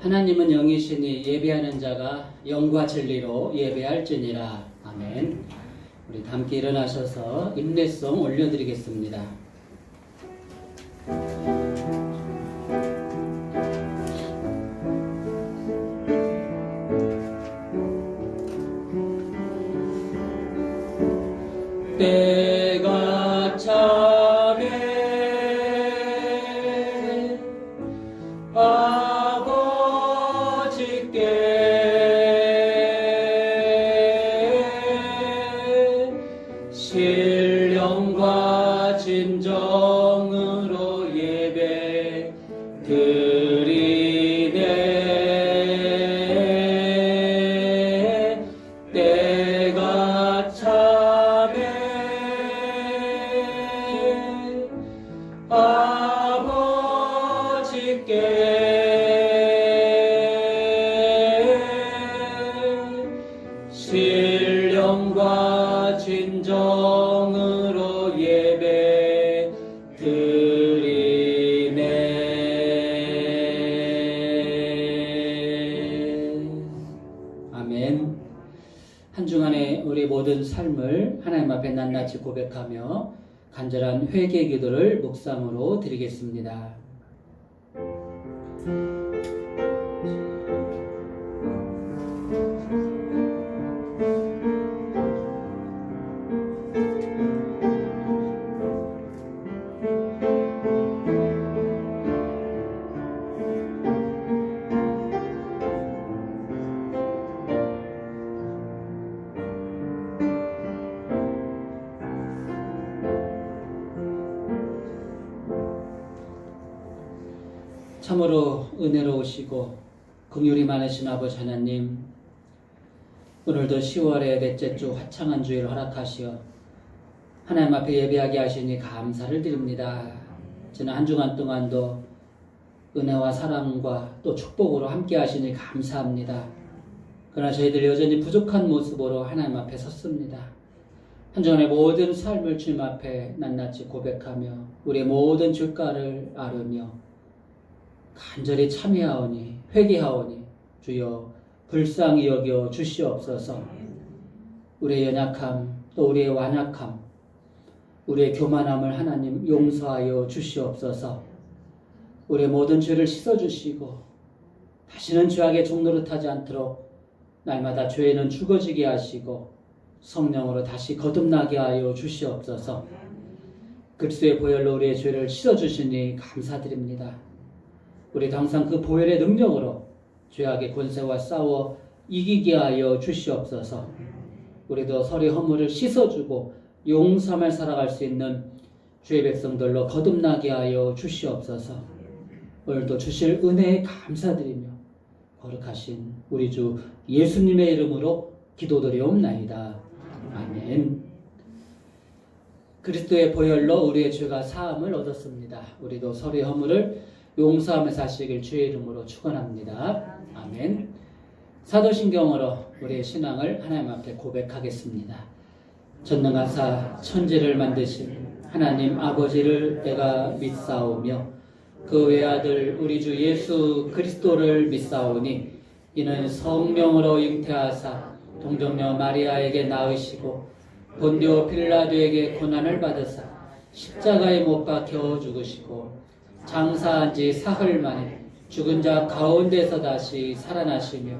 하나님은 영이시니 예배하는 자가 영과 진리로 예배할지니라. 아멘. 우리 함께 일어나셔서 인내송 올려드리겠습니다. 때가 차면 아버지께 신령과 진정으로 예배 드리네. 때가 차면 아버지께 신령과 진정으로 예배 드리네. 아멘. 한 주간의 우리 모든 삶을 하나님 앞에 낱낱이 고백하며 간절한 회개 기도를 묵상으로 드리겠습니다. 참으로 은혜로우시고 긍휼이 많으신 아버지 하나님, 오늘도 10월의 넷째 주 화창한 주일 허락하시어 하나님 앞에 예배하게 하시니 감사를 드립니다. 지난 한 주간 동안도 은혜와 사랑과 또 축복으로 함께 하시니 감사합니다. 그러나 저희들 여전히 부족한 모습으로 하나님 앞에 섰습니다. 한 주간의 모든 삶을 주님 앞에 낱낱이 고백하며 우리의 모든 죄가를 아뢰며 간절히 참여하오니 회개하오니 주여 불쌍히 여겨 주시옵소서. 우리의 연약함 또 우리의 완악함 우리의 교만함을 하나님 용서하여 주시옵소서. 우리의 모든 죄를 씻어주시고 다시는 죄악의 종노릇하지 않도록 날마다 죄에는 죽어지게 하시고 성령으로 다시 거듭나게 하여 주시옵소서. 그리스도의 보혈로 우리의 죄를 씻어주시니 감사드립니다. 우리도 항상 그 보혈의 능력으로 죄악의 권세와 싸워 이기게 하여 주시옵소서. 우리도 서로의 허물을 씻어주고 용서하며 살아갈 수 있는 주의 백성들로 거듭나게 하여 주시옵소서. 오늘도 주실 은혜에 감사드리며 거룩하신 우리 주 예수님의 이름으로 기도드리옵나이다. 아멘. 그리스도의 보혈로 우리의 죄가 사함을 얻었습니다. 우리도 서로의 허물을 용서하며 사시길 주의 이름으로 축원합니다. 아멘. 사도신경으로 우리의 신앙을 하나님 앞에 고백하겠습니다. 전능하사 천지를 만드신 하나님 아버지를 내가 믿사오며 그 외아들 우리 주 예수 그리스도를 믿사오니 이는 성령으로 잉태하사 동정녀 마리아에게 낳으시고 본디오 빌라도에게 고난을 받으사 십자가에 못 박혀 죽으시고 장사한 지 사흘 만에 죽은 자 가운데서 다시 살아나시며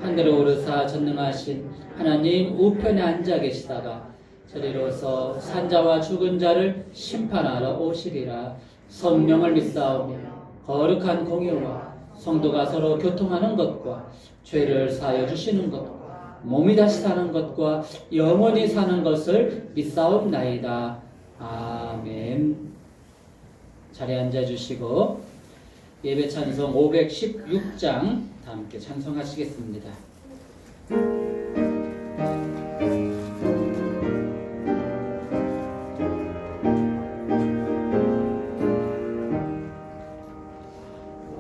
하늘에 오르사 전능하신 하나님 우편에 앉아 계시다가 저리로서 산자와 죽은 자를 심판하러 오시리라. 성령을 믿사오며 거룩한 공의와 성도가 서로 교통하는 것과 죄를 사하여 주시는 것과 몸이 다시 사는 것과 영원히 사는 것을 믿사옵나이다. 아멘. 자리에 앉아주시고 예배 찬송 516장 다 함께 찬송하시겠습니다.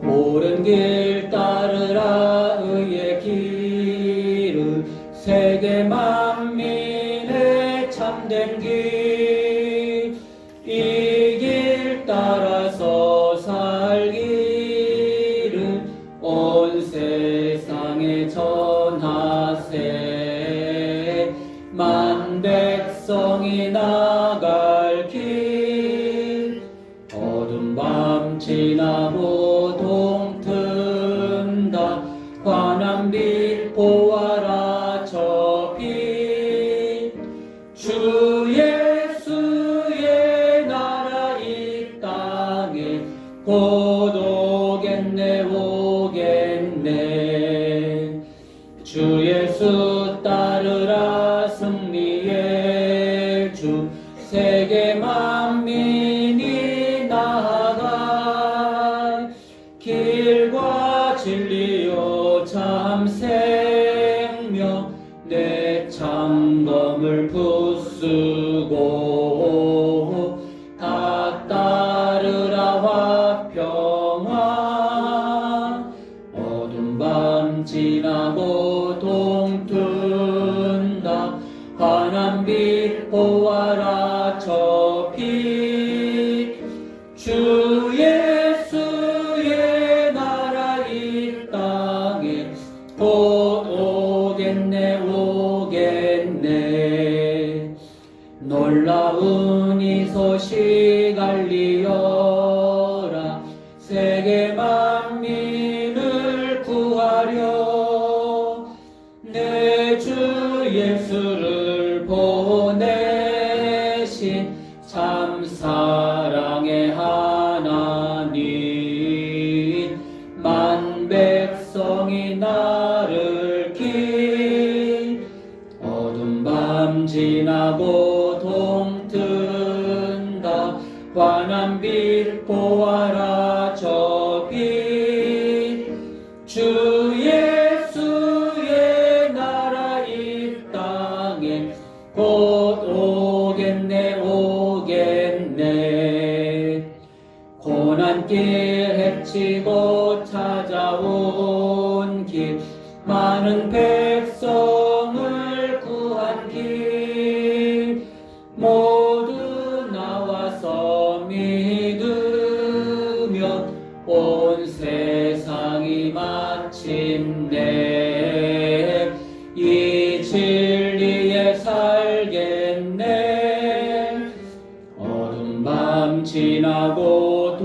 옳은 길 따르라 의의 길을 세계 만민의 참된 길 이 길 따라서 살기를 온 세상에 전하세. 만 백성이 나갈 길 어두운 밤 지나고 동튼다. 환한 빛 보아라 저 빛. 주 예수의 나라 이 땅에 곧 오겠네 오겠네. 주 예수 따르라 승리의 주. 세계 만민이 나아가 길과 진리요 참 생명. 내 창검을 부수고 다 따르라 화평화. 어두운 밤 지나고 동튼다. 환한 빛 보아라 저 빛. 주 예수의 나라 이 땅에 곧 오겠네 오겠네. 놀라운 이 소식 알리어라. 세계 만민을 구하려 내 주 예수를 보내신 참 사랑의 하나님. 만 백성이 나를 길 어두운 밤 지나고 동튼다. 환한 빛 보아라 저 빛. 주 예수의 나라 이 땅에 곧 오겠네 오겠네. 고난길 헤치고 찾아온 길 많은 백성을 구한 길 모두 나와서 믿으면 온 세상이 마침내 이 진리에 살겠네. 어두운 밤 지나고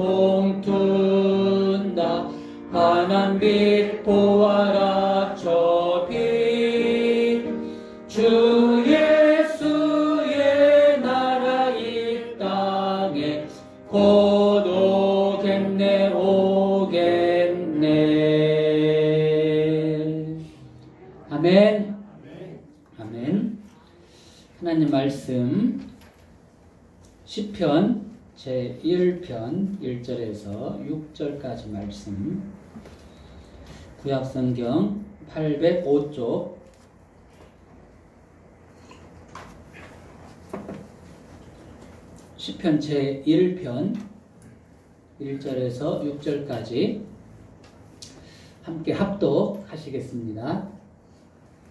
동튼다. 환한 빛 보아라 저 빛. 주 예수의 나라 이 땅에 곧 오겠네 오겠네. 아멘. 아멘. 하나님 말씀 시편 제1편 1절에서 6절까지 말씀, 구약성경 805쪽 시편 제1편 1절에서 6절까지 함께 합독하시겠습니다.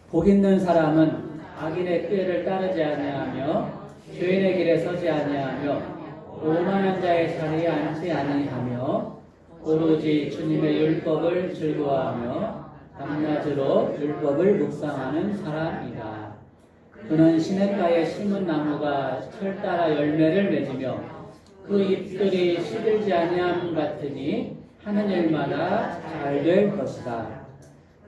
복 있는 사람은 악인의 꾀를 따르지 아니하며 죄인의 길에 서지 아니하며 오만한 자의 자리에 앉지 아니하며 오로지 주님의 율법을 즐거워하며 밤낮으로 율법을 묵상하는 사람이다. 그는 시냇가에 심은 나무가 철 따라 열매를 맺으며 그 잎들이 시들지 아니함 같으니 하는 일마다 잘 될 것이다.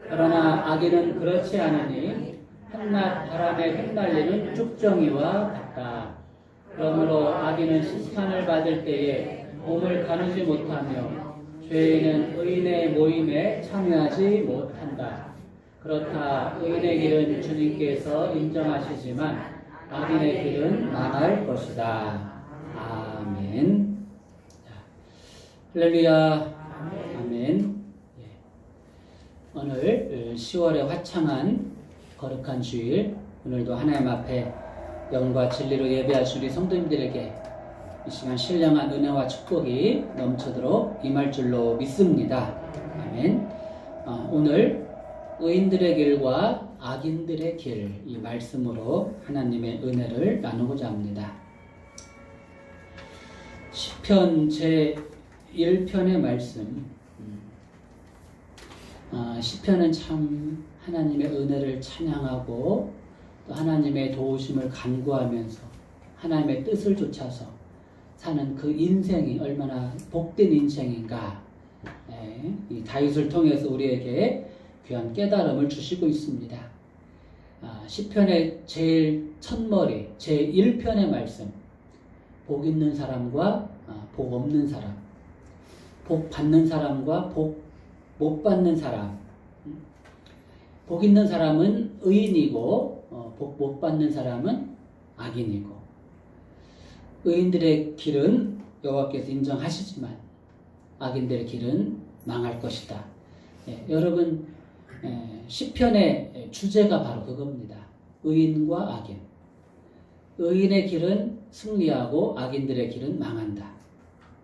그러나 악인은 그렇지 않으니 한낮 바람에 흩날리는 쭉정이와 같다. 그러므로 악인은 심판을 받을 때에 몸을 가누지 못하며 죄인은 의인의 모임에 참여하지 못한다. 그렇다. 의인의 길은 주님께서 인정하시지만 악인의 길은 망할 것이다. 아멘. 할렐루야. 아멘. 오늘 10월의 화창한 거룩한 주일, 오늘도 하나님 앞에 영과 진리로 예배하신 우리 성도님들에게 이 시간 신령한 은혜와 축복이 넘치도록 임할 줄로 믿습니다. 아멘. 오늘 의인들의 길과 악인들의 길, 이 말씀으로 하나님의 은혜를 나누고자 합니다. 시편 제1편의 말씀, 시편은 참 하나님의 은혜를 찬양하고 또 하나님의 도우심을 간구하면서 하나님의 뜻을 좇아서 사는 그 인생이 얼마나 복된 인생인가. 이 다윗을 통해서 우리에게 귀한 깨달음을 주시고 있습니다. 시편의 제일 첫머리 제1편의 말씀, 복 있는 사람과 복 없는 사람, 복 받는 사람과 복 못 받는 사람. 복 있는 사람은 의인이고 복 못 받는 사람은 악인이고, 의인들의 길은 여호와께서 인정하시지만 악인들의 길은 망할 것이다. 여러분, 시편의 주제가 바로 그겁니다. 의인과 악인. 의인의 길은 승리하고 악인들의 길은 망한다.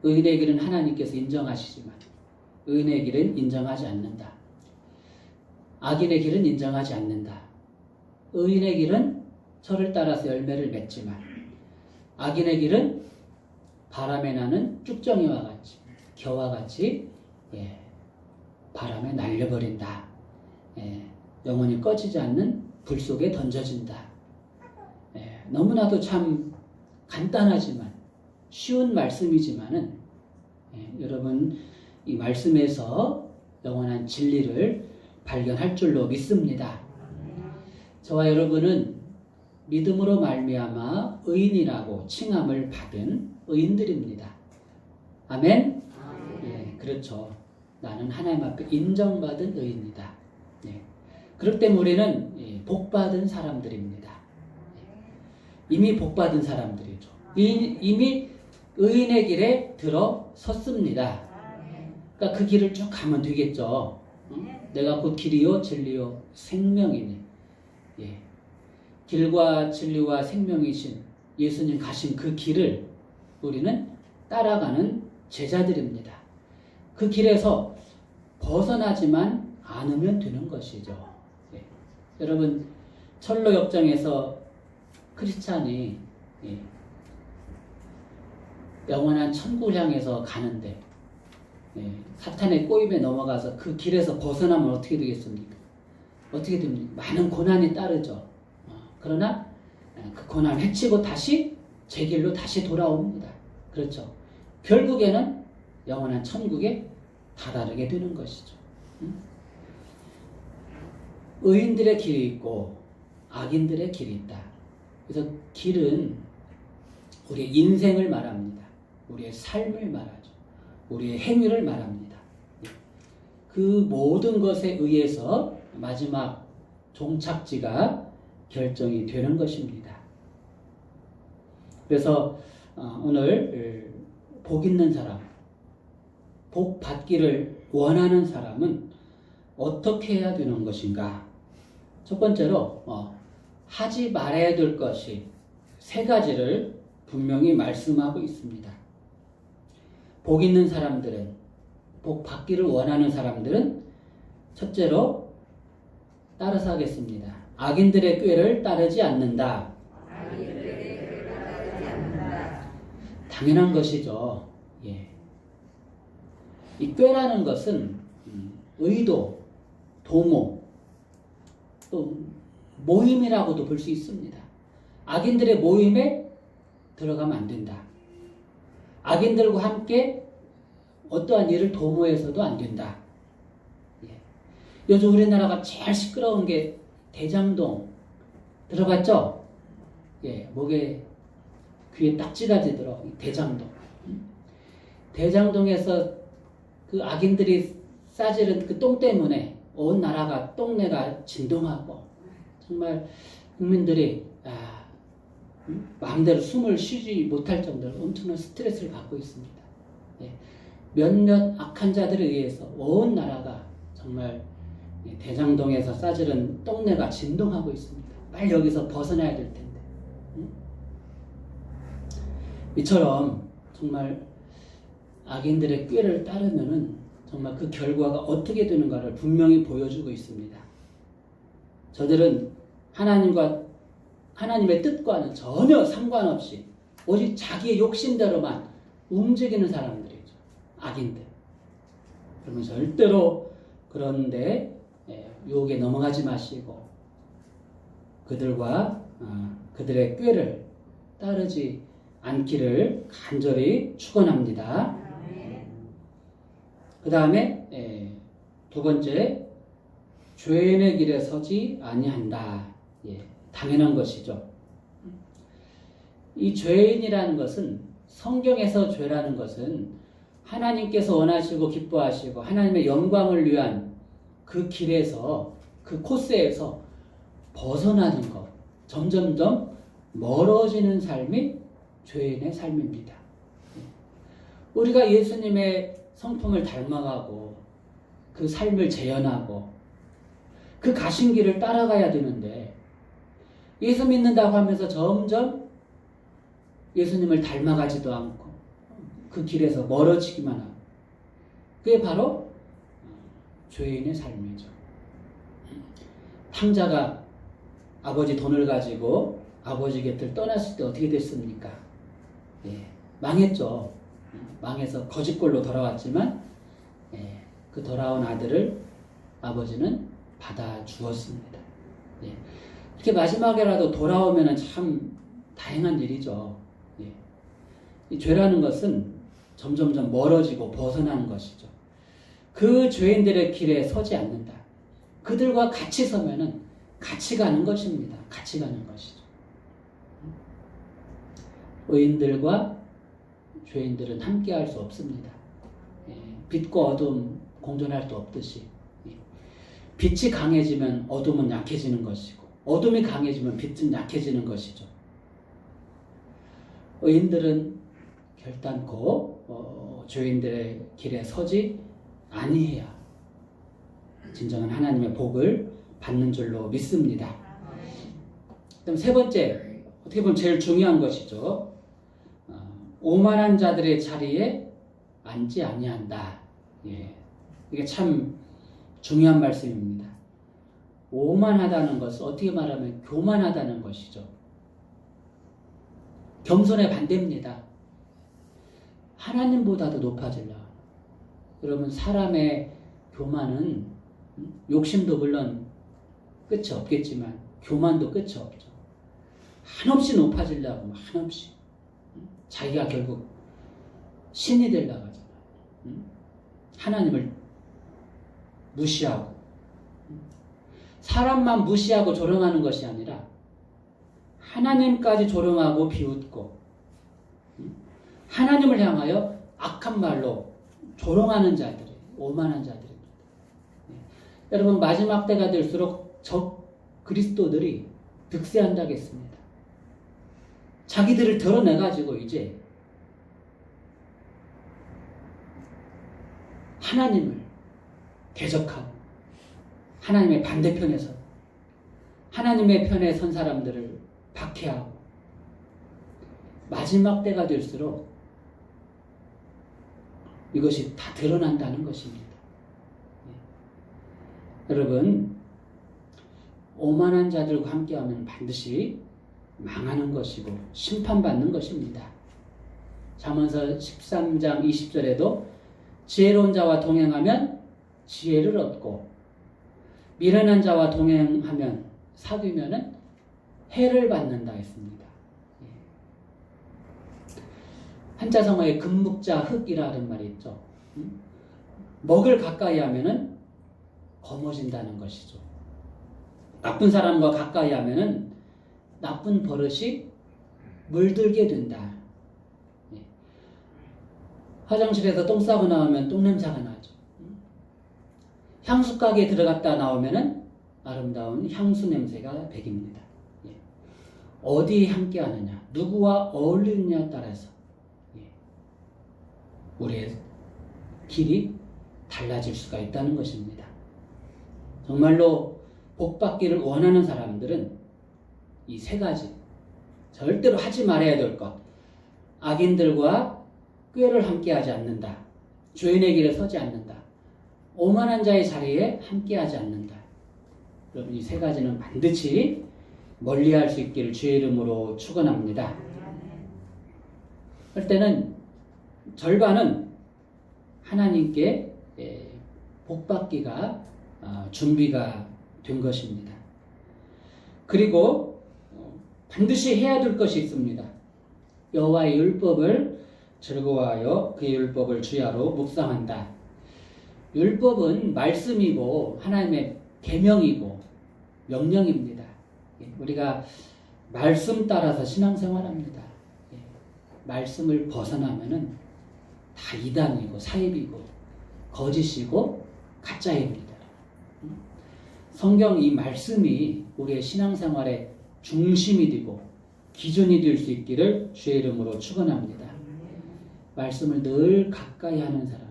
의인의 길은 하나님께서 인정하시지만 의인의 길은 인정하지 않는다. 악인의 길은 인정하지 않는다. 의인의 길은 철을 따라서 열매를 맺지만 악인의 길은 바람에 나는 쭉정이와 같이, 겨와 같이 바람에 날려버린다. 영원히 꺼지지 않는 불 속에 던져진다. 너무나도 참 간단하지만 쉬운 말씀이지만은 여러분, 이 말씀에서 영원한 진리를 발견할 줄로 믿습니다. 저와 여러분은 믿음으로 말미암아 의인이라고 칭함을 받은 의인들입니다. 아멘? 그렇죠. 나는 하나님 앞에 인정받은 의인이다. 그렇기 때문에 우리는 복받은 사람들입니다. 이미 복받은 사람들이죠. 이미 의인의 길에 들어섰습니다. 그러니까 그 길을 쭉 가면 되겠죠. 내가 곧 길이요 진리요 생명이니. 길과 진리와 생명이신 예수님 가신 그 길을 우리는 따라가는 제자들입니다. 그 길에서 벗어나지만 않으면 되는 것이죠. 여러분, 철로 역정에서 크리스찬이 영원한 천국을 향해서 가는데 사탄의 꼬임에 넘어가서 그 길에서 벗어나면 어떻게 되겠습니까? 어떻게 됩니까? 많은 고난이 따르죠. 그러나 그 고난을 헤치고 다시 제 길로 다시 돌아옵니다. 그렇죠. 결국에는 영원한 천국에 다다르게 되는 것이죠. 의인들의 길이 있고 악인들의 길이 있다. 그래서 길은 우리의 인생을 말합니다. 우리의 삶을 말하죠. 우리의 행위를 말합니다. 그 모든 것에 의해서 마지막 종착지가 결정이 되는 것입니다. 그래서 오늘 복 있는 사람, 복 받기를 원하는 사람은 어떻게 해야 되는 것인가? 첫 번째로 하지 말아야 될 것이 세 가지를 분명히 말씀하고 있습니다. 복 있는 사람들은, 복 받기를 원하는 사람들은 첫째로 따라서 하겠습니다. 악인들의 꾀를 따르지 않는다. 당연한 것이죠. 이 꾀라는 것은 의도, 도모, 또 모임이라고도 볼 수 있습니다. 악인들의 모임에 들어가면 안 된다. 악인들과 함께 어떠한 일을 도모해서도 안 된다. 요즘 우리나라가 제일 시끄러운 게 대장동. 들어봤죠? 목에 귀에 딱지가 지도록 대장동. 대장동에서 그 악인들이 싸지른 그 똥 때문에 온 나라가 똥내가 진동하고 정말 국민들이 마음대로 숨을 쉬지 못할 정도로 엄청난 스트레스를 받고 있습니다. 몇몇 악한 자들에 의해서 온 나라가 정말 대장동에서 싸지른 똥내가 진동하고 있습니다. 빨리 여기서 벗어나야 될 텐데. 이처럼 정말 악인들의 꾀를 따르면은 정말 그 결과가 어떻게 되는가를 분명히 보여주고 있습니다. 저들은 하나님의 뜻과는 전혀 상관없이 오직 자기의 욕심대로만 움직이는 사람들이죠. 악인들. 그러면 절대로 그런데 유혹에 넘어가지 마시고 그들과 그들의 꾀를 따르지 않기를 간절히 축원합니다. 그 다음에 두 번째, 죄인의 길에 서지 아니한다. 당연한 것이죠. 이 죄인이라는 것은, 성경에서 죄라는 것은 하나님께서 원하시고 기뻐하시고 하나님의 영광을 위한 그 길에서, 그 코스에서 벗어나는 것, 점점점 멀어지는 삶이 죄인의 삶입니다. 우리가 예수님의 성품을 닮아가고 그 삶을 재현하고 그 가신 길을 따라가야 되는데, 예수 믿는다고 하면서 점점 예수님을 닮아가지도 않고 그 길에서 멀어지기만 하고, 그게 바로 죄인의 삶이죠. 탕자가 아버지 돈을 가지고 아버지 곁을 떠났을 때 어떻게 됐습니까? 망했죠. 망해서 거짓골로 돌아왔지만 그 돌아온 아들을 아버지는 받아 주었습니다. 이렇게 마지막에라도 돌아오면 참 다행한 일이죠. 이 죄라는 것은 점점점 멀어지고 벗어나는 것이죠. 그 죄인들의 길에 서지 않는다. 그들과 같이 서면은 같이 가는 것입니다. 같이 가는 것이죠. 의인들과 죄인들은 함께 할 수 없습니다. 빛과 어둠 공존할 수 없듯이 빛이 강해지면 어둠은 약해지는 것이고 어둠이 강해지면 빛은 약해지는 것이죠. 의인들은 결단코 죄인들의 길에 서지 아니해야 진정한 하나님의 복을 받는 줄로 믿습니다. 그다음 세 번째, 어떻게 보면 제일 중요한 것이죠. 오만한 자들의 자리에 앉지 아니한다. 이게 참 중요한 말씀입니다. 오만하다는 것은 어떻게 말하면 교만하다는 것이죠. 겸손의 반대입니다. 하나님보다도 높아질라. 여러분, 사람의 교만은 욕심도 물론 끝이 없겠지만 교만도 끝이 없죠. 한없이 높아지려고 한없이 자기가 결국 신이 되려고 하잖아요. 하나님을 무시하고 사람만 무시하고 조롱하는 것이 아니라 하나님까지 조롱하고 비웃고 하나님을 향하여 악한 말로 조롱하는 자들이, 오만한 자들입니다. 여러분, 마지막 때가 될수록 적 그리스도들이 득세한다겠습니다. 자기들을 드러내가지고 이제 하나님을 대적하고 하나님의 반대편에서 하나님의 편에 선 사람들을 박해하고, 마지막 때가 될수록 이것이 다 드러난다는 것입니다. 여러분, 오만한 자들과 함께하면 반드시 망하는 것이고 심판받는 것입니다. 잠언서 13장 20절에도 지혜로운 자와 동행하면 지혜를 얻고 미련한 자와 동행하면 사귀면은 해를 받는다 했습니다. 한자성어에 금묵자 흙이라는 말이 있죠. 먹을 가까이 하면은 검어진다는 것이죠. 나쁜 사람과 가까이 하면은 나쁜 버릇이 물들게 된다. 화장실에서 똥 싸고 나오면 똥냄새가 나죠. 향수 가게에 들어갔다 나오면은 아름다운 향수 냄새가 배깁니다. 어디에 함께 하느냐, 누구와 어울리느냐에 따라서 우리의 길이 달라질 수가 있다는 것입니다. 정말로 복받기를 원하는 사람들은 이 세 가지, 절대로 하지 말아야 될 것, 악인들과 꾀를 함께하지 않는다, 죄인의 길에 서지 않는다, 오만한 자의 자리에 함께하지 않는다. 여러분, 이 세 가지는 반드시 멀리할 수 있기를 주의 이름으로 축원합니다. 할 때는 절반은 하나님께 복받기가 준비가 된 것입니다. 그리고 반드시 해야 될 것이 있습니다. 여호와의 율법을 즐거워하여 그의 율법을 주야로 묵상한다. 율법은 말씀이고 하나님의 계명이고 명령입니다. 우리가 말씀 따라서 신앙생활합니다. 말씀을 벗어나면은 다 이단이고 사입이고 거짓이고 가짜입니다. 성경 이 말씀이 우리의 신앙생활의 중심이 되고 기준이 될 수 있기를 주의 이름으로 축원합니다. 말씀을 늘 가까이 하는 사람,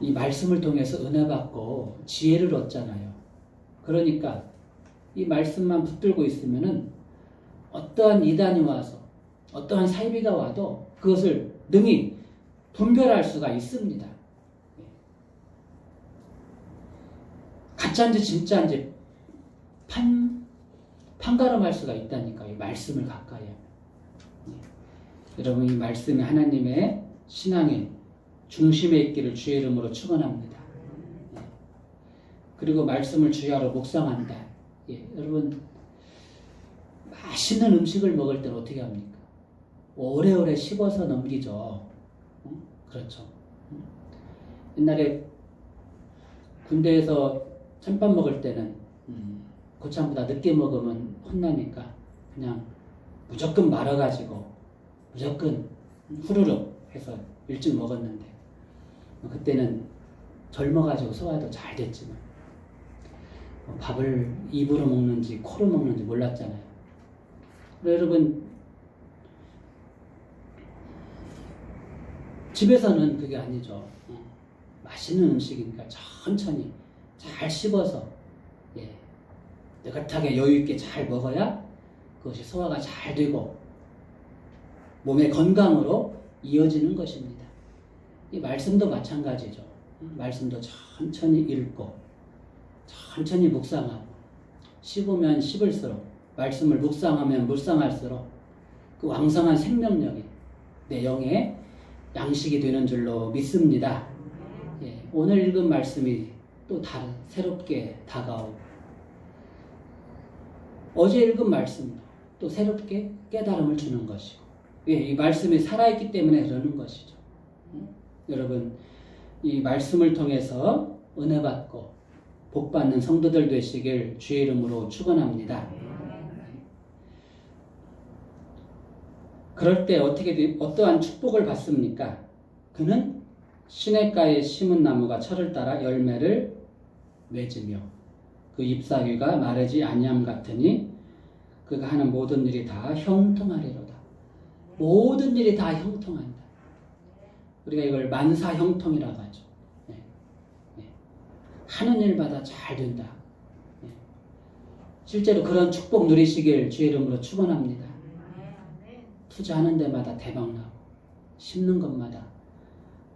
이 말씀을 통해서 은혜 받고 지혜를 얻잖아요. 그러니까 이 말씀만 붙들고 있으면은 어떠한 이단이 와서 어떠한 사이비가 와도 그것을 능히 분별할 수가 있습니다. 가짜인지 진짜인지 판가름할 수가 있다니까요. 이 말씀을 가까이 하면. 여러분 이 말씀이 하나님의 신앙의 중심에 있기를 주의 이름으로 축원합니다. 그리고 말씀을 주야로 묵상한다. 여러분 맛있는 음식을 먹을 때는 어떻게 합니까? 오래오래 씹어서 넘기죠. 그렇죠. 옛날에 군대에서 찬밥 먹을 때는 고참보다 늦게 먹으면 혼나니까 그냥 무조건 말아가지고 무조건 후루룩 해서 일찍 먹었는데 그때는 젊어가지고 소화도 잘 됐지만 밥을 입으로 먹는지 코로 먹는지 몰랐잖아요. 여러분 집에서는 그게 아니죠. 맛있는 음식이니까 천천히 잘 씹어서 느긋하게 여유있게 잘 먹어야 그것이 소화가 잘 되고 몸의 건강으로 이어지는 것입니다. 이 말씀도 마찬가지죠. 말씀도 천천히 읽고 천천히 묵상하고 씹으면 씹을수록 말씀을 묵상하면 묵상할수록 그 왕성한 생명력이 내 영의 양식이 되는 줄로 믿습니다. 오늘 읽은 말씀이 또 새롭게 다가오고 어제 읽은 말씀도 또 새롭게 깨달음을 주는 것이고 이 말씀이 살아있기 때문에 그러는 것이죠. 여러분 이 말씀을 통해서 은혜 받고 복 받는 성도들 되시길 주의 이름으로 축원합니다. 그럴 때 어떠한 축복을 받습니까? 그는 시냇가에 심은 나무가 철을 따라 열매를 맺으며 그 잎사귀가 마르지 아니함 같으니 그가 하는 모든 일이 다 형통하리로다. 모든 일이 다 형통한다. 우리가 이걸 만사형통이라고 하죠. 하는 일마다 잘 된다. 실제로 그런 축복 누리시길 주의 이름으로 축원합니다. 투자하는 데마다 대박나고 심는 것마다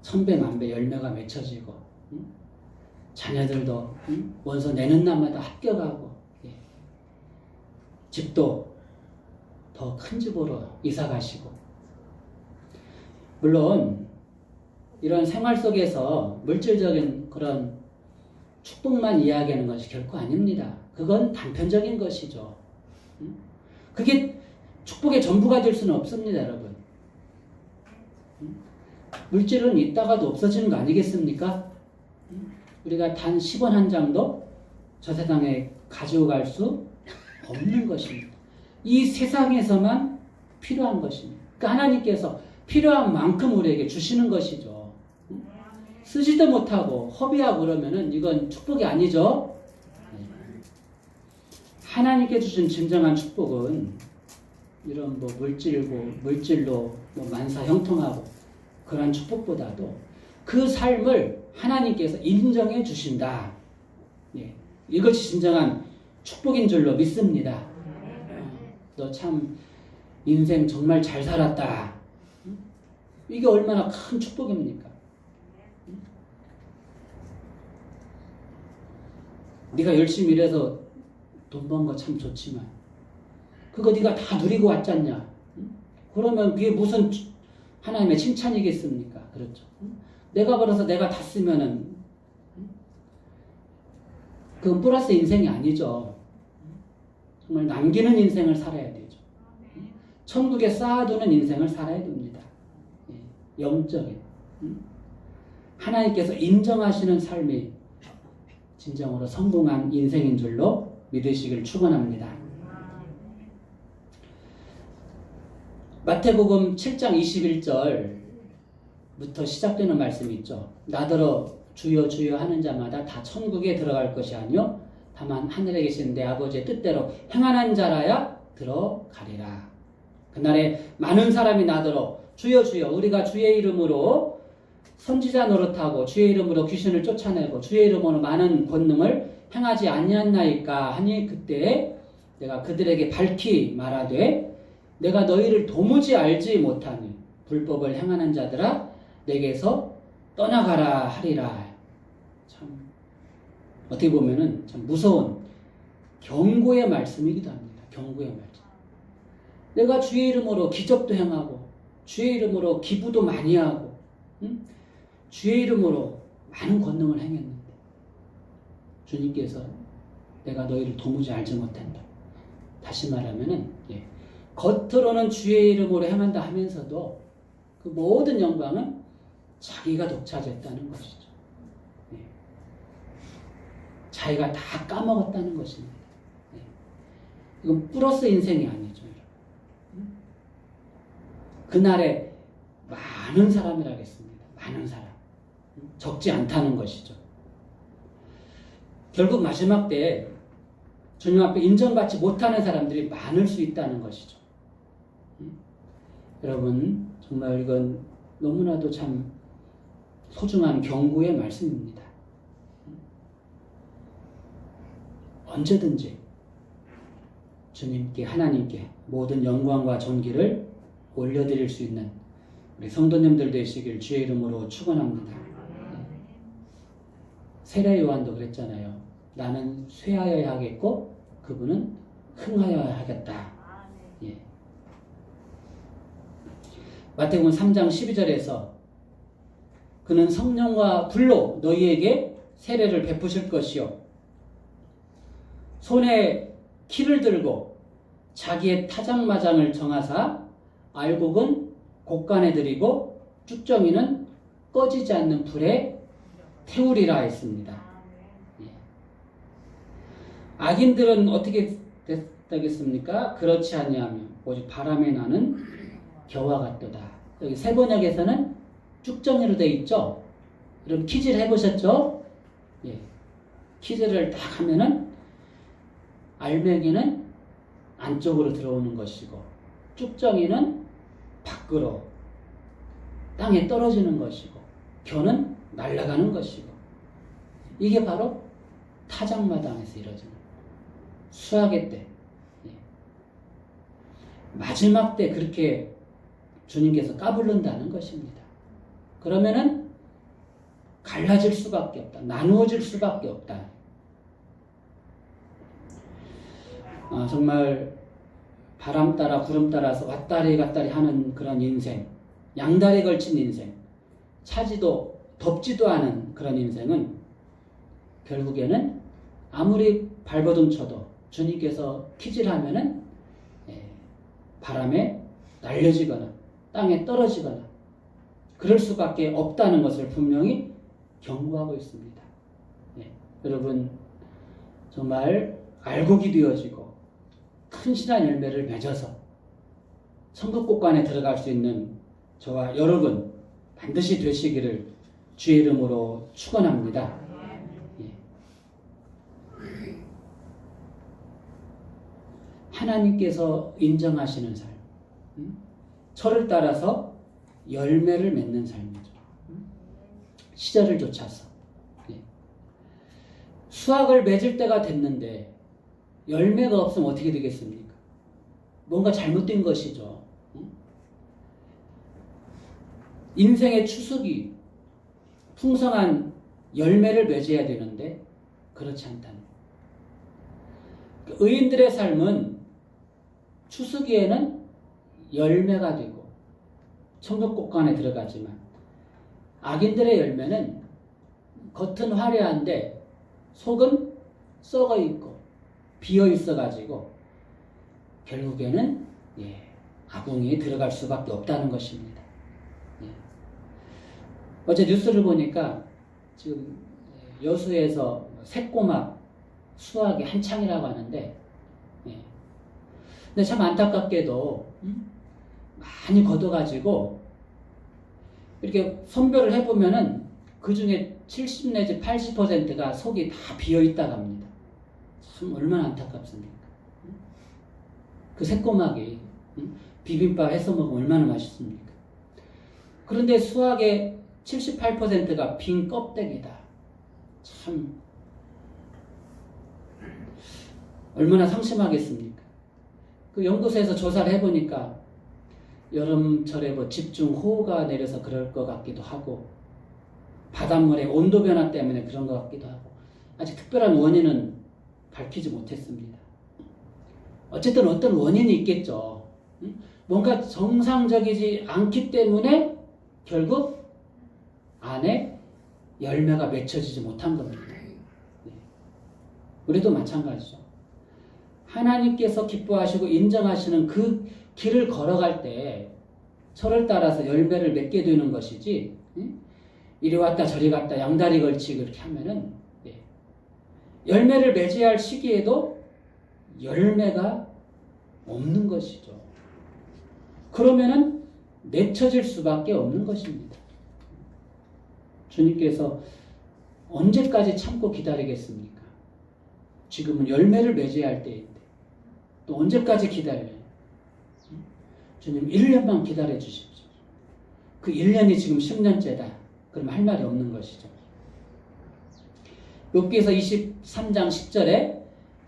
천배 만배 열매가 맺혀지고 자녀들도 원서 내는 날마다 합격하고 집도 더 큰 집으로 이사 가시고 물론 이런 생활 속에서 물질적인 그런 축복만 이야기하는 것이 결코 아닙니다. 그건 단편적인 것이죠. 그게 축복의 전부가 될 수는 없습니다, 여러분. 물질은 있다가도 없어지는 거 아니겠습니까? 우리가 단 10원 한 장도 저 세상에 가지고 갈 수 없는 것입니다. 이 세상에서만 필요한 것입니다. 그러니까 하나님께서 필요한 만큼 우리에게 주시는 것이죠. 쓰지도 못하고 허비하고 그러면은 이건 축복이 아니죠. 하나님께 주신 진정한 축복은 이런 물질로 만사 형통하고 그러한 축복보다도 그 삶을 하나님께서 인정해 주신다. 이것이 진정한 축복인 줄로 믿습니다. 너 참 인생 정말 잘 살았다. 이게 얼마나 큰 축복입니까? 네가 열심히 일해서 돈 번 거 참 좋지만 그거 네가 다 누리고 왔잖냐? 그러면 그게 무슨 하나님의 칭찬이겠습니까? 그렇죠. 내가 벌어서 내가 다 쓰면은 그건 플러스 인생이 아니죠. 정말 남기는 인생을 살아야 되죠. 천국에 쌓아두는 인생을 살아야 됩니다. 영적인. 하나님께서 인정하시는 삶이 진정으로 성공한 인생인 줄로 믿으시길 축원합니다. 마태복음 7장 21절부터 시작되는 말씀이 있죠. 나더러 주여 주여 하는 자마다 다 천국에 들어갈 것이 아니요 다만 하늘에 계신 내 아버지의 뜻대로 행하는 자라야 들어가리라. 그날에 많은 사람이 나더러 주여 주여 우리가 주의 이름으로 선지자 노릇하고 주의 이름으로 귀신을 쫓아내고 주의 이름으로 많은 권능을 행하지 아니하나이까 하니 그때 내가 그들에게 밝히 말하되 내가 너희를 도무지 알지 못하니 불법을 행하는 자들아 내게서 떠나가라 하리라. 참 어떻게 보면은 참 무서운 경고의 말씀이기도 합니다. 경고의 말씀. 내가 주의 이름으로 기적도 행하고 주의 이름으로 기부도 많이 하고 주의 이름으로 많은 권능을 행했는데 주님께서 내가 너희를 도무지 알지 못한다. 다시 말하면은 겉으로는 주의 이름으로 행한다 하면서도 그 모든 영광은 자기가 독차지했다는 것이죠. 자기가 다 까먹었다는 것입니다. 이건 플러스 인생이 아니죠. 그날에 많은 사람이라겠습니다. 많은 사람. 적지 않다는 것이죠. 결국 마지막 때 주님 앞에 인정받지 못하는 사람들이 많을 수 있다는 것이죠. 여러분 정말 이건 너무나도 참 소중한 경고의 말씀입니다. 언제든지 주님께 하나님께 모든 영광과 존귀를 올려드릴 수 있는 우리 성도님들 되시길 주의 이름으로 축원합니다. 세례 요한도 그랬잖아요. 나는 쇠하여야 하겠고 그분은 흥하여야 하겠다. 마태복음 3장 12절에서 그는 성령과 불로 너희에게 세례를 베푸실 것이요 손에 키를 들고 자기의 타작마장을 정하사 알곡은 곡간에 들이고 쭉정이는 꺼지지 않는 불에 태우리라 했습니다. 악인들은 어떻게 되겠습니까? 그렇지 아니하며 오직 바람에 나는 겨와 같도다. 여기 세번역에서는 쭉정이로 되어 있죠. 여러분 퀴즈를 해보셨죠? 퀴즈를 딱 하면은 알맹이는 안쪽으로 들어오는 것이고 쭉정이는 밖으로 땅에 떨어지는 것이고 겨는 날아가는 것이고 이게 바로 타작마당에서 이루어지는 수학의 때 마지막 때 그렇게 주님께서 까불른다는 것입니다. 그러면은 갈라질 수밖에 없다. 나누어질 수밖에 없다. 정말 바람 따라 구름 따라서 왔다리 갔다리 하는 그런 인생, 양다리 걸친 인생, 차지도 덥지도 않은 그런 인생은 결국에는 아무리 발버둥 쳐도 주님께서 퀴즈를 하면은 바람에 날려지거나 땅에 떨어지거나 그럴 수밖에 없다는 것을 분명히 경고하고 있습니다. 여러분 정말 알곡이 되어지고 큰 신한 열매를 맺어서 천국국관에 들어갈 수 있는 저와 여러분 반드시 되시기를 주의 이름으로 축원합니다. 하나님께서 인정하시는 삶, 철을 따라서 열매를 맺는 삶이죠. 시절을 쫓아서 수확을 맺을 때가 됐는데 열매가 없으면 어떻게 되겠습니까? 뭔가 잘못된 것이죠. 인생의 추수기, 풍성한 열매를 맺어야 되는데 그렇지 않다는 거예요. 의인들의 삶은 추수기에는 열매가 되고 천국국관에 들어가지만 악인들의 열매는 겉은 화려한데 속은 썩어 있고 비어 있어 가지고 결국에는 아궁이에 들어갈 수밖에 없다는 것입니다. 어제 뉴스를 보니까 지금 여수에서 새꼬막 수확이 한창이라고 하는데, 근데 참 안타깝게도 많이 걷어가지고 이렇게 선별을 해보면은 그 중에 70 내지 80%가 속이 다 비어있다고 합니다. 참 얼마나 안타깝습니까? 그 새꼬막이 비빔밥 해서 먹으면 얼마나 맛있습니까? 그런데 수확의 78%가 빈 껍데기다. 참 얼마나 상심하겠습니까? 그 연구소에서 조사를 해보니까 여름철에 뭐 집중호우가 내려서 그럴 것 같기도 하고 바닷물의 온도 변화 때문에 그런 것 같기도 하고 아직 특별한 원인은 밝히지 못했습니다. 어쨌든 어떤 원인이 있겠죠. 뭔가 정상적이지 않기 때문에 결국 안에 열매가 맺혀지지 못한 겁니다. 우리도 마찬가지죠. 하나님께서 기뻐하시고 인정하시는 그 길을 걸어갈 때 철을 따라서 열매를 맺게 되는 것이지, 이리 왔다 저리 갔다 양다리 걸치고 이렇게 하면은 열매를 맺어야 할 시기에도 열매가 없는 것이죠. 그러면은 맺혀질 수밖에 없는 것입니다. 주님께서 언제까지 참고 기다리겠습니까? 지금은 열매를 맺어야 할 때인데 또 언제까지 기다려요? 주님 1년만 기다려 주십시오. 그 1년이 지금 10년째다. 그럼 할 말이 없는 것이죠. 욥기서 23장 10절에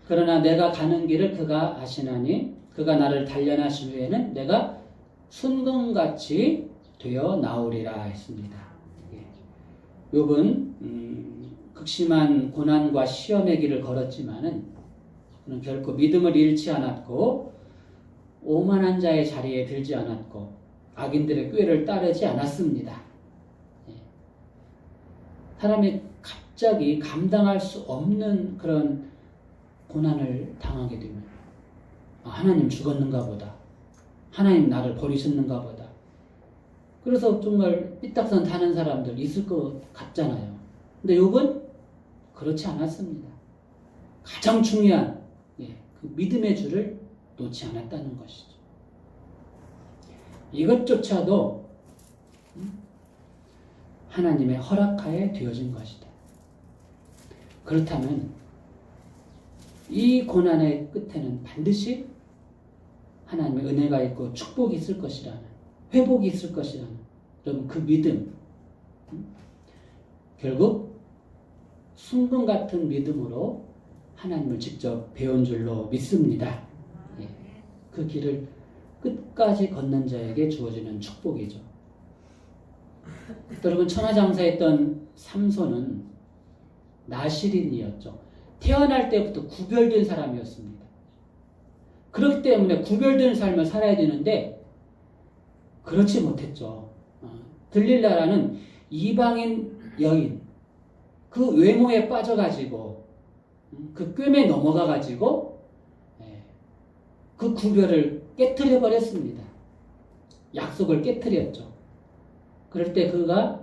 그러나 내가 가는 길을 그가 아시나니 그가 나를 단련하신 후에는 내가 순금같이 되어 나오리라 했습니다. 욥은 극심한 고난과 시험의 길을 걸었지만은 그는 결코 믿음을 잃지 않았고 오만한 자의 자리에 들지 않았고 악인들의 꾀를 따르지 않았습니다. 사람이 갑자기 감당할 수 없는 그런 고난을 당하게 되면 하나님 죽었는가 보다. 하나님 나를 버리셨는가 보다. 그래서 정말 삐딱선 타는 사람들 있을 것 같잖아요. 근데 욥은 그렇지 않았습니다. 가장 중요한 그 믿음의 줄을 놓지 않았다는 것이죠. 이것조차도 하나님의 허락하에 되어진 것이다. 그렇다면 이 고난의 끝에는 반드시 하나님의 은혜가 있고 축복이 있을 것이라는, 회복이 있을 것이라는 여러분 그 믿음, 결국 순금 같은 믿음으로 하나님을 직접 배운 줄로 믿습니다. 그 길을 끝까지 걷는 자에게 주어지는 축복이죠. 여러분 천하장사했던 삼손은 나실인이었죠. 태어날 때부터 구별된 사람이었습니다. 그렇기 때문에 구별된 삶을 살아야 되는데 그렇지 못했죠. 들릴라라는 이방인 여인, 그 외모에 빠져가지고 그 꿰매 넘어가가지고 그 구별을 깨트려 버렸습니다. 약속을 깨트렸죠. 그럴 때 그가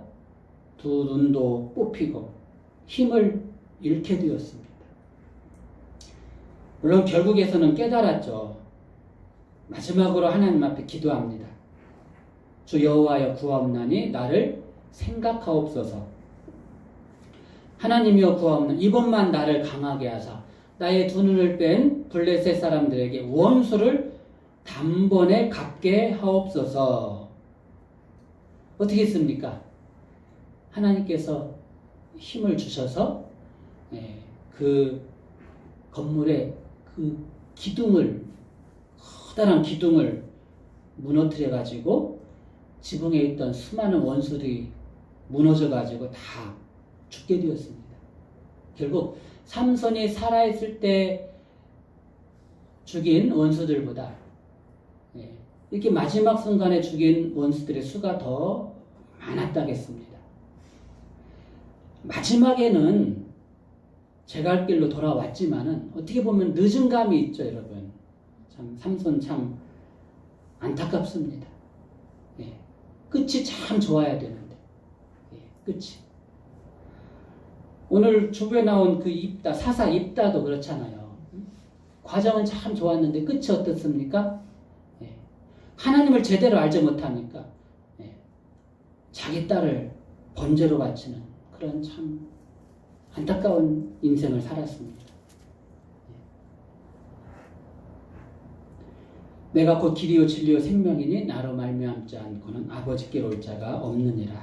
두 눈도 뽑히고 힘을 잃게 되었습니다. 물론 결국에서는 깨달았죠. 마지막으로 하나님 앞에 기도합니다. 주 여호와여 구하옵나니 나를 생각하옵소서. 하나님이여 구하옵나니 이번만 나를 강하게 하사 나의 두 눈을 뺀 블레셋 사람들에게 원수를 단번에 갚게 하옵소서. 어떻게 했습니까? 하나님께서 힘을 주셔서 그 건물에 그 기둥을, 커다란 기둥을 무너뜨려 가지고 지붕에 있던 수많은 원수들이 무너져 가지고 다 죽게 되었습니다. 결국 삼손이 살아있을 때 죽인 원수들보다 이렇게 마지막 순간에 죽인 원수들의 수가 더 많았다겠습니다. 마지막에는 제 갈 길로 돌아왔지만은 어떻게 보면 늦은 감이 있죠, 여러분. 참 삼손 참 안타깝습니다. 예. 끝이 참 좋아야 되는데. 예. 끝이. 오늘 주부에 나온 그 입다, 사사 입다도 그렇잖아요. 과정은 참 좋았는데 끝이 어떻습니까? 예. 하나님을 제대로 알지 못하니까 예. 자기 딸을 번제로 바치는 그런 참 안타까운 인생을 살았습니다. 예. 내가 곧 길이요 진리요 생명이니 나로 말미암지 않고는 아버지께 올 자가 없느니라.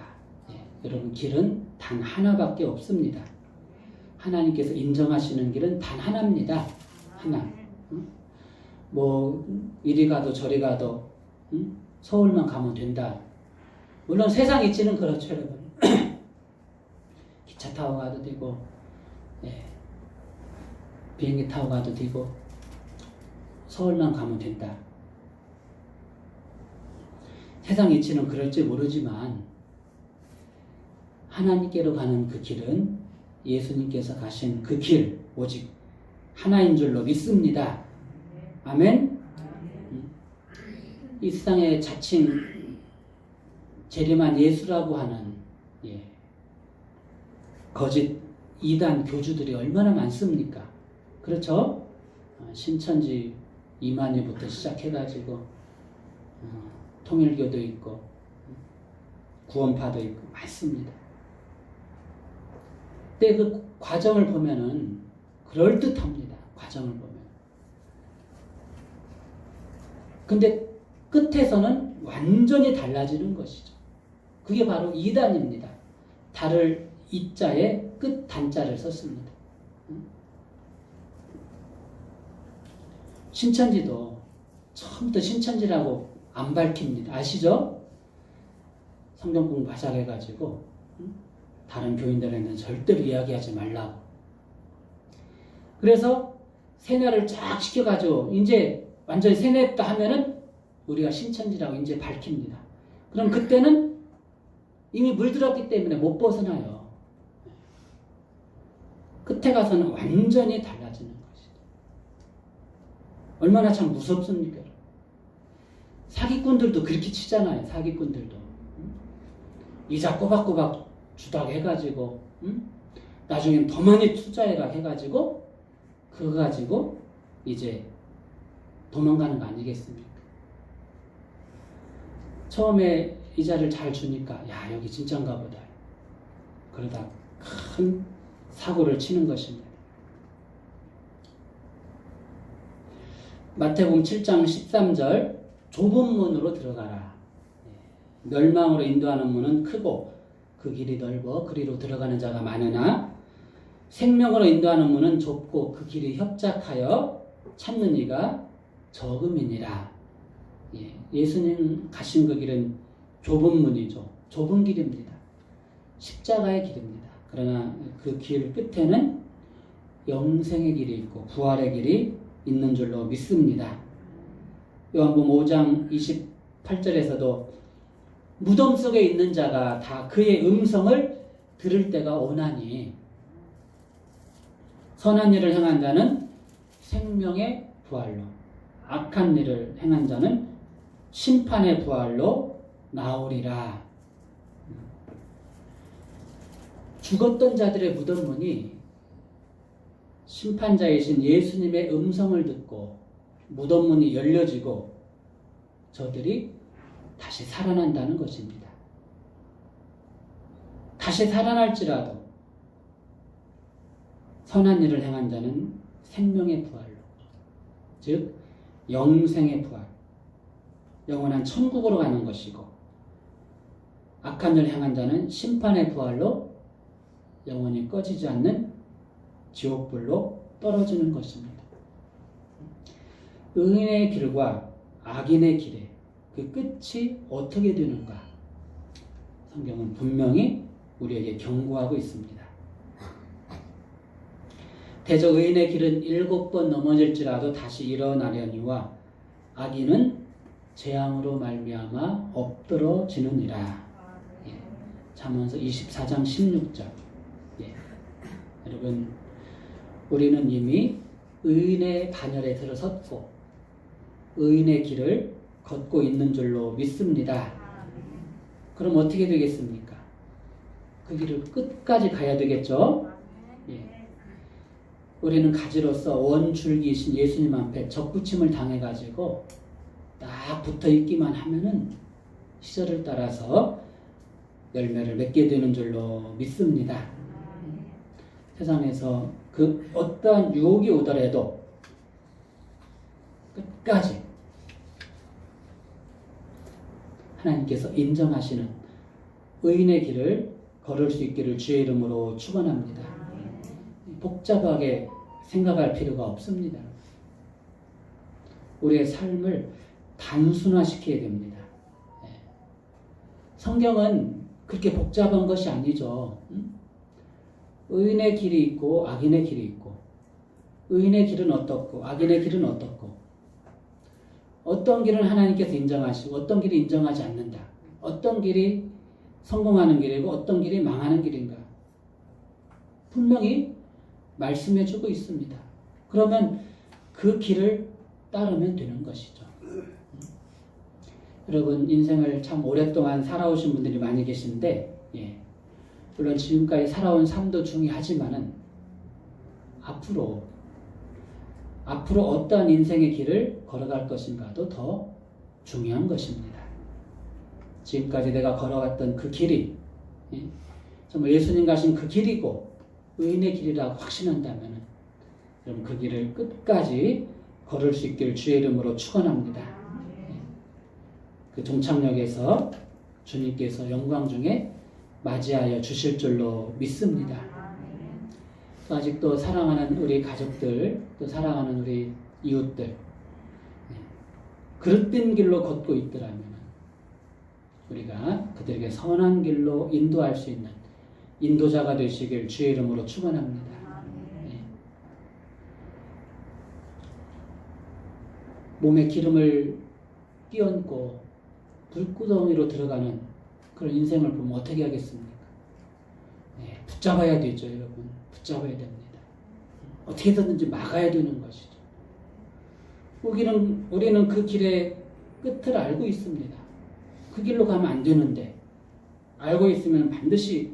예. 여러분 길은 단 하나밖에 없습니다. 하나님께서 인정하시는 길은 단 하나입니다. 하나. 뭐 이리 가도 저리 가도 서울만 가면 된다. 물론 세상 이치는 그렇죠, 여러분. 기차 타고 가도 되고, 예. 비행기 타고 가도 되고, 서울만 가면 된다. 세상 이치는 그럴지 모르지만 하나님께로 가는 그 길은 예수님께서 가신 그 길, 오직 하나인 줄로 믿습니다. 아멘? 이 세상에 자칭 재림한 예수라고 하는 예, 거짓 이단 교주들이 얼마나 많습니까? 그렇죠? 신천지 이만희부터 시작해가지고 통일교도 있고 구원파도 있고 많습니다. 근데 그 과정을 보면은 그럴듯합니다. 과정을 보면. 근데 끝에서는 완전히 달라지는 것이죠. 그게 바로 이단입니다. 달을 이자에 끝 단자를 썼습니다. 신천지도 처음부터 신천지라고 안 밝힙니다. 아시죠? 성경 공부 바짝 해가지고 다른 교인들에게는 절대로 이야기하지 말라고. 그래서 세뇌를 쫙 시켜가지고 이제 완전히 세뇌했다 하면은 우리가 신천지라고 이제 밝힙니다. 그럼 그때는 이미 물들었기 때문에 못 벗어나요. 끝에 가서는 완전히 달라지는 것이죠. 얼마나 참 무섭습니까? 사기꾼들도 그렇게 치잖아요. 사기꾼들도. 이자 꼬박꼬박 주다가 해가지고 나중엔 더 많이 투자해가 해가지고 그거 가지고 이제 도망가는 거 아니겠습니까? 처음에 이자를 잘 주니까 야 여기 진짠가 보다. 그러다 큰 사고를 치는 것입니다. 마태복음 7장 13절 좁은 문으로 들어가라. 멸망으로 인도하는 문은 크고 그 길이 넓어 그리로 들어가는 자가 많으나 생명으로 인도하는 문은 좁고 그 길이 협착하여 찾는 이가 적음이니라. 예수님 가신 그 길은 좁은 문이죠. 좁은 길입니다. 십자가의 길입니다. 그러나 그 길 끝에는 영생의 길이 있고 부활의 길이 있는 줄로 믿습니다. 요한복음 5장 28절에서도 무덤 속에 있는 자가 다 그의 음성을 들을 때가 오나니 선한 일을 행한 자는 생명의 부활로 악한 일을 행한 자는 심판의 부활로 나오리라. 죽었던 자들의 무덤 문이 심판자이신 예수님의 음성을 듣고 무덤 문이 열려지고 저들이 다시 살아난다는 것입니다. 다시 살아날지라도 선한 일을 행한 자는 생명의 부활로, 즉 영생의 부활, 영원한 천국으로 가는 것이고 악한 일을 행한 자는 심판의 부활로 영원히 꺼지지 않는 지옥불로 떨어지는 것입니다. 의인의 길과 악인의 길에 그 끝이 어떻게 되는가? 성경은 분명히 우리에게 경고하고 있습니다. 대저 의인의 길은 7번 넘어질지라도 다시 일어나려니와 악인은 재앙으로 말미암아 엎드러지느니라. 잠언서 24장 16절. 여러분 우리는 이미 의인의 반열에 들어섰고 의인의 길을 걷고 있는 줄로 믿습니다. 그럼 어떻게 되겠습니까? 그 길을 끝까지 가야 되겠죠? 예. 우리는 가지로서 원줄기이신 예수님 앞에 적부침을 당해가지고 딱 붙어있기만 하면은 시절을 따라서 열매를 맺게 되는 줄로 믿습니다. 세상에서 그 어떠한 유혹이 오더라도 끝까지 하나님께서 인정하시는 의인의 길을 걸을 수 있기를 주의 이름으로 축원합니다. 복잡하게 생각할 필요가 없습니다. 우리의 삶을 단순화시켜야 됩니다. 성경은 그렇게 복잡한 것이 아니죠. 의인의 길이 있고 악인의 길이 있고 의인의 길은 어떻고 악인의 길은 어떻고 어떤 길은 하나님께서 인정하시고 어떤 길이 인정하지 않는다. 어떤 길이 성공하는 길이고 어떤 길이 망하는 길인가. 분명히 말씀해 주고 있습니다. 그러면 그 길을 따르면 되는 것이죠. 여러분 인생을 참 오랫동안 살아오신 분들이 많이 계신데 물론 지금까지 살아온 삶도 중요하지만은 앞으로 어떠한 인생의 길을 걸어갈 것인가도 더 중요한 것입니다. 지금까지 내가 걸어갔던 그 길이 정말 예수님 가신 그 길이고 의인의 길이라고 확신한다면 그럼 그 길을 끝까지 걸을 수 있기를 주의 이름으로 축원합니다. 그 종착역에서 주님께서 영광 중에 맞이하여 주실 줄로 믿습니다. 또 아직도 사랑하는 우리 가족들, 또 사랑하는 우리 이웃들 그릇된 길로 걷고 있더라면 우리가 그들에게 선한 길로 인도할 수 있는 인도자가 되시길 주의 이름으로 축원합니다. 몸에 기름을 끼얹고 불구덩이로 들어가는 그런 인생을 보면 어떻게 하겠습니까? 붙잡아야 되죠, 여러분. 붙잡아야 됩니다. 어떻게든지 막아야 되는 것이죠. 우리는 그 길의 끝을 알고 있습니다. 그 길로 가면 안 되는데 알고 있으면 반드시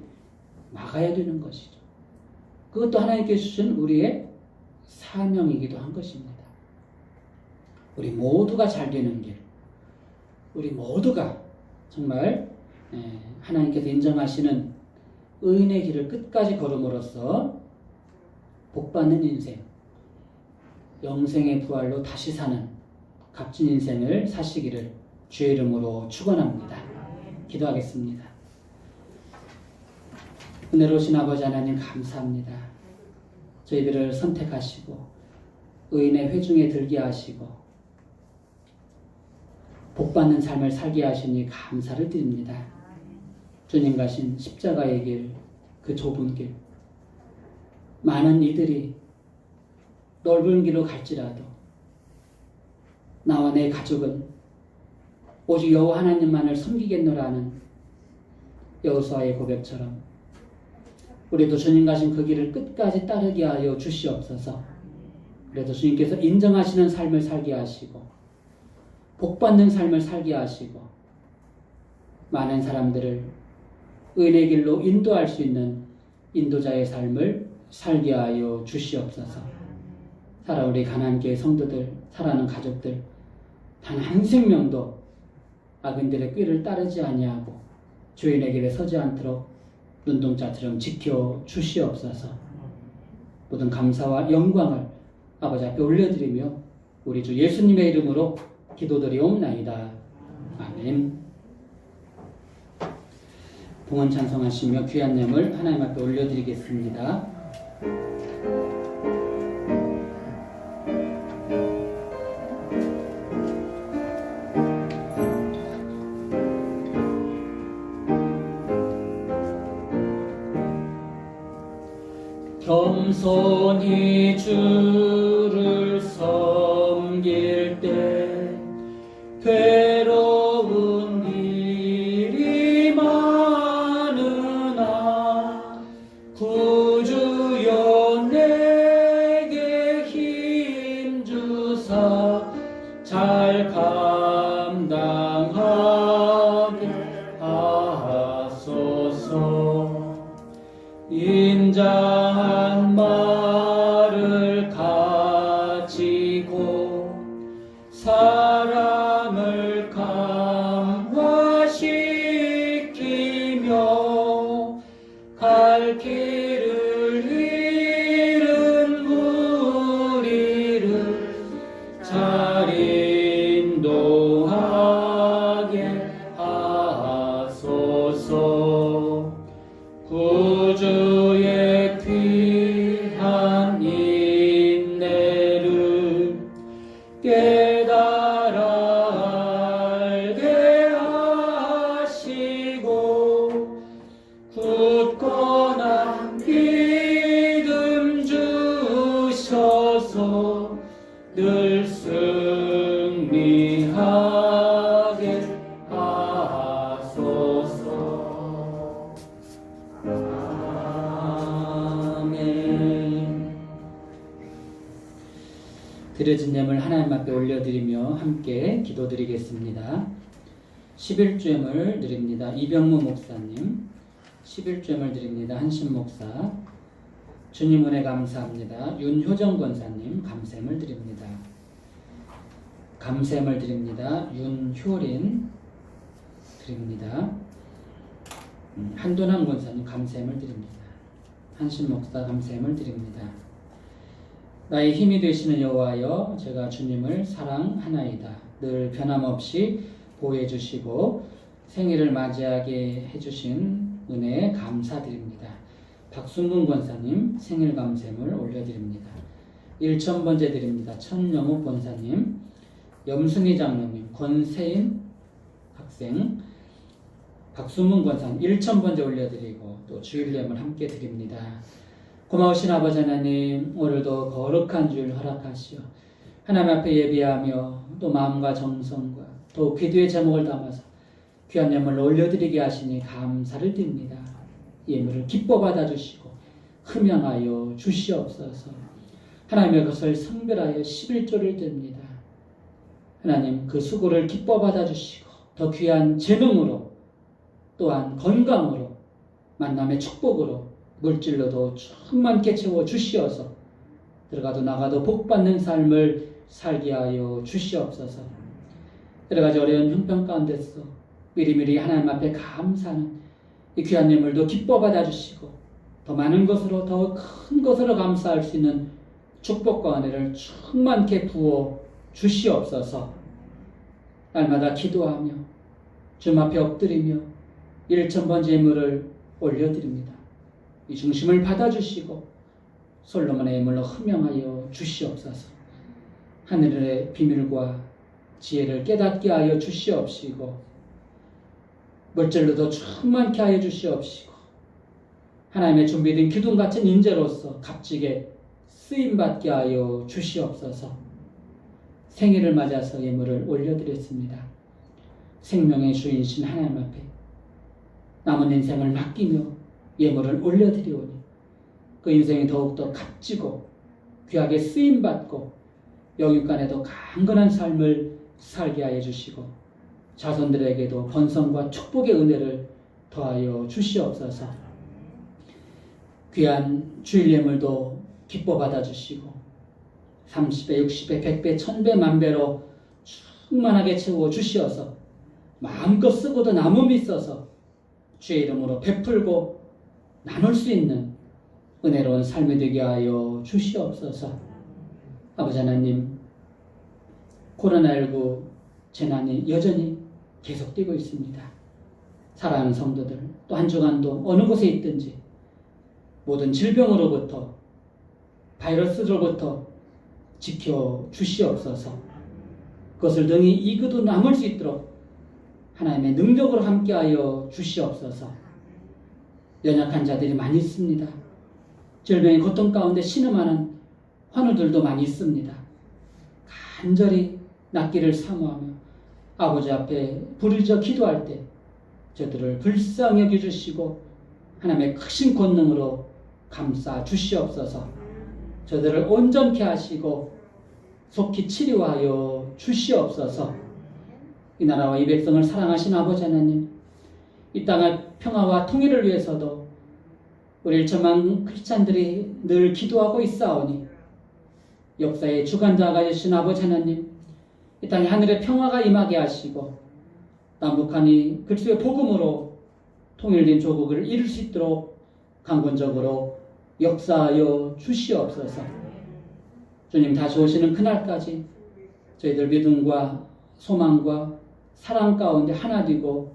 막아야 되는 것이죠. 그것도 하나님께서 주신 우리의 사명이기도 한 것입니다. 우리 모두가 잘 되는 길, 우리 모두가 정말 하나님께서 인정하시는 의인의 길을 끝까지 걸음으로써 복받는 인생, 영생의 부활로 다시 사는 값진 인생을 사시기를 주의 이름으로 축원합니다. 기도하겠습니다. 은혜로우신 아버지 하나님 감사합니다. 저희들을 선택하시고 의인의 회중에 들게 하시고 복받는 삶을 살게 하시니 감사를 드립니다. 주님 가신 십자가의 길, 그 좁은 길, 많은 이들이 넓은 길로 갈지라도 나와 내 가족은 오직 여호와 하나님만을 섬기겠노라는 여호수아의 고백처럼 우리도 주님 가신 그 길을 끝까지 따르게 하여 주시옵소서. 그래도 주님께서 인정하시는 삶을 살게 하시고 복받는 삶을 살게 하시고 많은 사람들을 의인의 길로 인도할 수 있는 인도자의 삶을 살게 하여 주시옵소서. 살아 우리 가나안교회 성도들, 살아가는 가족들 단 한 생명도 악인들의 꾀를 따르지 아니하고 주인의 길에 서지 않도록 눈동자처럼 지켜 주시옵소서. 모든 감사와 영광을 아버지 앞에 올려드리며 우리 주 예수님의 이름으로 기도드리옵나이다. 아멘. 봉헌 찬송하시며 귀한 예물 하나님 앞에 올려드리겠습니다. 겸손히 주를 섬길 때 괴로운 일이 많으나 구주여 내 한 말을 가지고 사람을 감화시키며 갈 길을 잃은 우리를 잘 인도하게 하소서. 구주의 귀한 인내를 깨달아 알게 하시고 굳건한 믿음 주셔서 늘 승리하게 하소서. 아멘. 드려진 예물 하나님 앞에 올려드리며 함께 기도드리겠습니다. 11주예물 드립니다. 이병무 목사님. 11주예물 드립니다. 한신 목사. 주님 은혜 감사합니다. 윤효정 권사님 감샘을 드립니다. 감샘을 드립니다. 윤효린 드립니다. 한도남 권사님 감샘을 드립니다. 한신 목사 감샘을 드립니다. 나의 힘이 되시는 여호와여, 제가 주님을 사랑하나이다. 늘 변함없이 보호해 주시고 생일을 맞이하게 해주신 은혜에 감사드립니다. 박순근 권사님 생일 감샘을 올려드립니다. 1000번째 드립니다. 천영욱 권사님, 염순희 장로님, 권세인 학생, 박수문 권사님 1000번째 올려드리고 또 주일예물 함께 드립니다. 고마우신 아버지 하나님, 오늘도 거룩한 주일 허락하시오. 하나님 앞에 예비하며 또 마음과 정성과 또 기도의 제목을 담아서 귀한 예물을 올려드리게 하시니 감사를 드립니다. 예물을 기뻐 받아주시고 흠양하여 주시옵소서. 하나님의 것을 성별하여 11조를 드립니다. 하나님 그 수고를 기뻐 받아주시고 더 귀한 재능으로 또한 건강으로 만남의 축복으로 물질로도 충만케 채워 주시어서 들어가도 나가도 복받는 삶을 살게 하여 주시옵소서. 여러가지 어려운 형편 가운데서 미리미리 하나님 앞에 감사하는 이 귀한 예물도 기뻐 받아주시고 더 많은 것으로 더 큰 것으로 감사할 수 있는 축복과 은혜를 충만케 부어 주시옵소서. 날마다 기도하며 주님 앞에 엎드리며 1000번째 예물을 올려드립니다. 이 중심을 받아주시고 솔로몬의 예물로 흠양하여 주시옵소서. 하늘의 비밀과 지혜를 깨닫게 하여 주시옵시고 물질로도 충만케 하여 주시옵시고 하나님의 준비된 기둥같은 인재로서 값지게 쓰임받게 하여 주시옵소서. 생일을 맞아서 예물을 올려드렸습니다. 생명의 주인이신 하나님 앞에 남은 인생을 맡기며 예물을 올려드리오니 그 인생이 더욱더 값지고 귀하게 쓰임받고 영육간에도 강건한 삶을 살게 하여 주시고 자손들에게도 번성과 축복의 은혜를 더하여 주시옵소서. 귀한 주일 예물도 기뻐 받아주시고 30배, 60배, 100배, 1000배, 만배로 충만하게 채워 주시어서 마음껏 쓰고도 남음이 있어서 주의 이름으로 베풀고 나눌 수 있는 은혜로운 삶이 되게 하여 주시옵소서. 아버지 하나님, 코로나19 재난이 여전히 계속되고 있습니다. 사랑하는 성도들, 또 한 주간도 어느 곳에 있든지 모든 질병으로부터 바이러스로부터 지켜 주시옵소서. 그것을 능히 이기도 남을 수 있도록 하나님의 능력으로 함께하여 주시옵소서. 연약한 자들이 많이 있습니다. 질병의 고통 가운데 신음하는 환우들도 많이 있습니다. 간절히 낫기를 사모하며 아버지 앞에 부르짖어 기도할 때 저들을 불쌍히 여겨주시고 하나님의 크신 권능으로 감싸 주시옵소서. 저들을 온전케 하시고 속히 치료하여 주시옵소서. 이 나라와 이 백성을 사랑하신 아버지 하나님, 이 땅의 평화와 통일을 위해서도 우리 1천만 크리스찬들이 늘 기도하고 있사오니 역사의 주관자가 되신 아버지 하나님, 이 땅에 하늘의 평화가 임하게 하시고 남북한이 그리스도의 복음으로 통일된 조국을 이룰 수 있도록 강권적으로 역사하여 주시옵소서. 주님 다시 오시는 그날까지 저희들 믿음과 소망과 사랑 가운데 하나 되고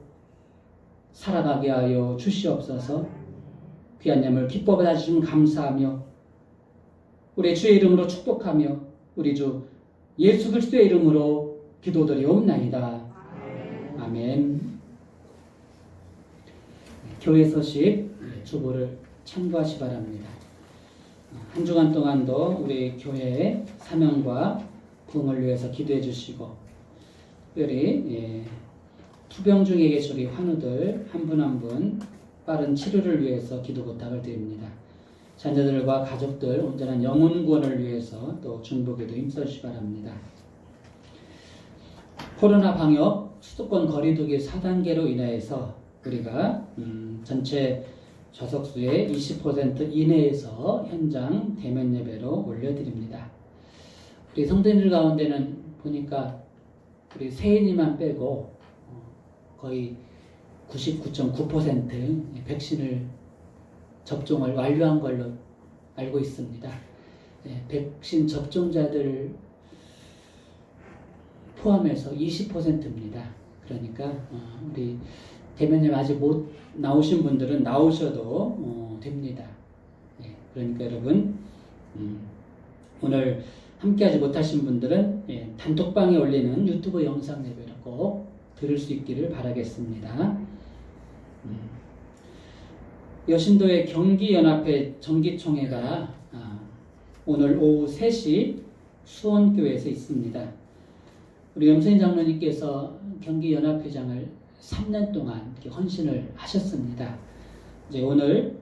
살아가게 하여 주시옵소서. 귀한 예물 기뻐 받아주시면 감사하며 우리 주의 이름으로 축복하며 우리 주 예수 그리스도의 이름으로 기도드리옵나이다. 아멘. 교회 소식 주보를 참고하시 바랍니다. 한 주간 동안도 우리 교회의 사명과 부흥을 위해서 기도해 주시고 특별히 투병 중에 계신 우리 환우들 한 분 한 분 빠른 치료를 위해서 기도 부탁을 드립니다. 자녀들과 가족들 온전한 영혼 구원을 위해서 또 중보기도 힘써주시기 바랍니다. 코로나 방역 수도권 거리두기 4단계로 인해서 우리가 전체 좌석수의 20% 이내에서 현장 대면 예배로 올려드립니다. 우리 성도님들 가운데는 보니까 우리 세인이만 빼고 거의 99.9% 백신을 접종을 완료한 걸로 알고 있습니다. 백신 접종자들 포함해서 20%입니다. 그러니까 우리 대면에 아직 못 나오신 분들은 나오셔도 됩니다. 그러니까 여러분 오늘 함께하지 못하신 분들은 단톡방에 올리는 유튜브 영상 예배를 꼭 들을 수 있기를 바라겠습니다. 여신도의 경기연합회 정기총회가 오늘 오후 3시 수원교회에서 있습니다. 우리 염선인 장로님께서 경기연합회장을 3년 동안 이렇게 헌신을 하셨습니다. 이제 오늘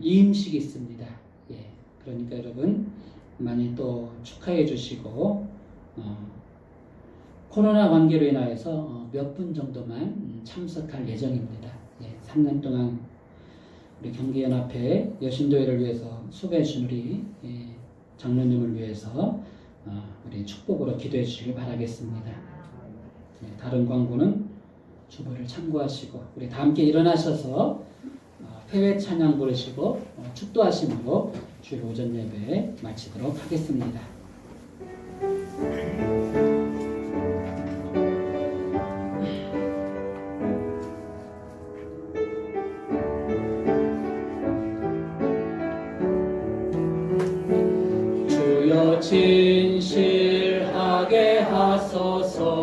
이임식이 있습니다. 그러니까 여러분 많이 또 축하해 주시고 코로나 관계로 인하여서 몇 분 정도만 참석할 예정입니다. 3년 동안 우리 경기연합회 여신도회를 위해서 수고해 주신 우리 장로님을 위해서 우리 축복으로 기도해 주시길 바라겠습니다. 다른 광고는 주보를 참고하시고 우리 다 함께 일어나셔서 회외 찬양 부르시고 축도하심으로 주일 오전 예배 마치도록 하겠습니다. 주여 진실하게 하소서.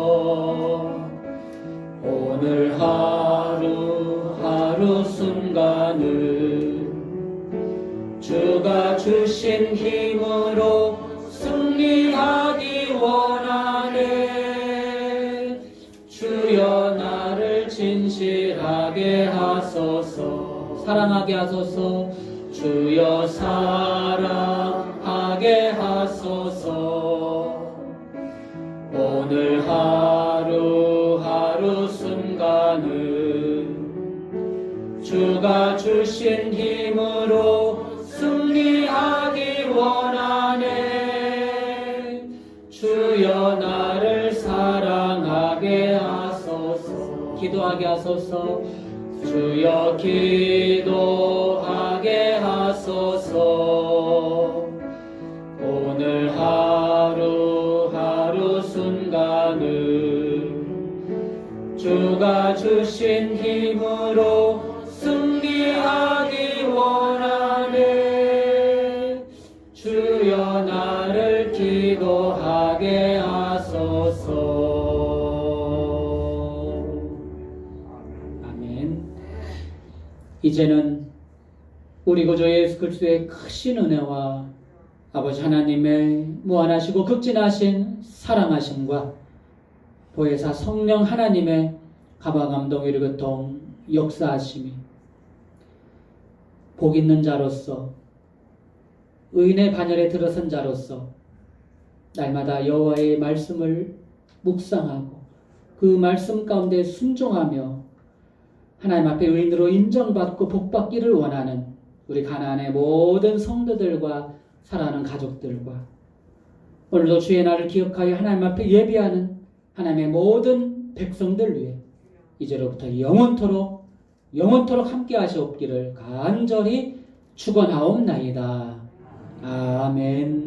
오늘 하루하루 순간을 주가 주신 힘으로 승리하기 원하네. 주여 나를 진실하게 하소서. 사랑하게 하소서. 주여 사랑하게 하소서. 오늘 하루하루 순간을 주가 주신 힘으로 승리하기 원하네. 주여 나를 사랑하게 하소서. 기도하게 하소서. 주여 기도하게 하소서. 오늘 하루하루 순간을 주가 주신 힘으로 승리하기 원하네. 주여 나를 기도하게 하소서. 이제는 우리 구주 예수 그리스도의 크신 은혜와 아버지 하나님의 무한하시고 극진하신 사랑하심과 보혜사 성령 하나님의 가방감동 위로교통 역사하심이 복 있는 자로서 의인의 반열에 들어선 자로서 날마다 여호와의 말씀을 묵상하고 그 말씀 가운데 순종하며 하나님 앞에 의인으로 인정받고 복받기를 원하는 우리 가나안의 모든 성도들과 사랑하는 가족들과 오늘도 주의 날을 기억하여 하나님 앞에 예비하는 하나님의 모든 백성들 위해 이제로부터 영원토록 함께 하시옵기를 간절히 축원하옵나이다. 아멘.